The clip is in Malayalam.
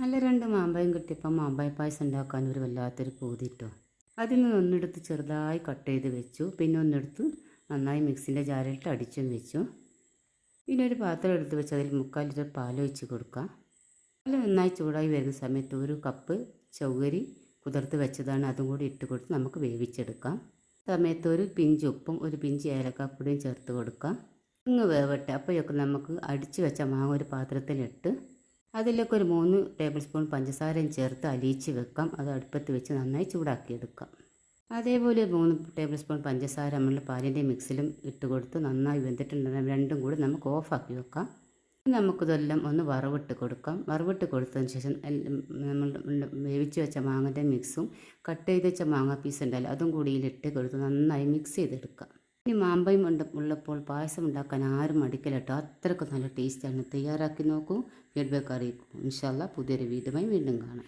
നല്ല 2 മാമ്പഴം കിട്ടിയപ്പോൾ മാമ്പഴ പായസം ഉണ്ടാക്കാൻ ഒരു വല്ലാത്തൊരു പൂതി ട്ടോ. അതിൽ നിന്ന് ഒന്നെടുത്ത് ചെറുതായി കട്ട് ചെയ്ത് വെച്ചു. പിന്നെ ഒന്നെടുത്ത് നന്നായി മിക്സിൻ്റെ ജാറിലിട്ട് അടിച്ചും വെച്ചു. പിന്നെ ഒരു പാത്രം എടുത്ത് വെച്ച് അതിൽ 3/4 ലിറ്റർ പാലൊഴിച്ച് കൊടുക്കാം. പാൽ നന്നായി ചൂടായി വരുന്ന സമയത്ത് 1 കപ്പ് ചൗവരി കുതിർത്ത് വെച്ചതാണ്, അതും കൂടി ഇട്ട് കൊടുത്ത് നമുക്ക് വേവിച്ചെടുക്കാം. സമയത്ത് ഒരു പിഞ്ച് ഉപ്പും ഒരു പിഞ്ച് ഏലക്കാപ്പൊടിയും ചേർത്ത് കൊടുക്കാം. വേവട്ടെ. അപ്പോഴൊക്കെ നമുക്ക് അടിച്ച് വെച്ച മാങ്ങ ഒരു പാത്രത്തിലിട്ട് അതിലേക്ക് ഒരു 3 ടേബിൾ സ്പൂൺ പഞ്ചസാരയും ചേർത്ത് അലിയിച്ച് വെക്കാം. അത് അടുപ്പത്ത് വെച്ച് നന്നായി ചൂടാക്കിയെടുക്കാം. അതേപോലെ 3 ടേബിൾ സ്പൂൺ പഞ്ചസാര നമ്മൾ പാലിൻ്റെ മിക്സിലും ഇട്ട് കൊടുത്ത് നന്നായി വെന്തിട്ടുണ്ടെങ്കിൽ രണ്ടും കൂടി നമുക്ക് ഓഫാക്കി വെക്കാം. നമുക്കിതെല്ലാം ഒന്ന് വറവിട്ട് കൊടുക്കാം. വറവിട്ട് കൊടുത്തതിന് ശേഷം നമ്മൾ വേവിച്ച് വെച്ച മാങ്ങൻ്റെ മിക്സും കട്ട് ചെയ്ത് വെച്ച മാങ്ങ പീസ് ഉണ്ടല്ലോ അതും കൂടി ഇതിലിട്ട് കൊടുത്ത് നന്നായി മിക്സ് ചെയ്തെടുക്കാം. ഇനി മാമ്പഴം ഉള്ളപ്പോൾ പായസം ഉണ്ടാക്കാൻ ആരും മടിക്കില്ല കേട്ടോ. അത്രയ്ക്ക് നല്ല ടേസ്റ്റാണ്. തയ്യാറാക്കി നോക്കൂ, ഫീഡ്ബാക്ക് അറിയിക്കും. ഇൻഷാ അല്ലാഹ് പുതിയൊരു വീഡിയോയുമായി വീണ്ടും കാണാം.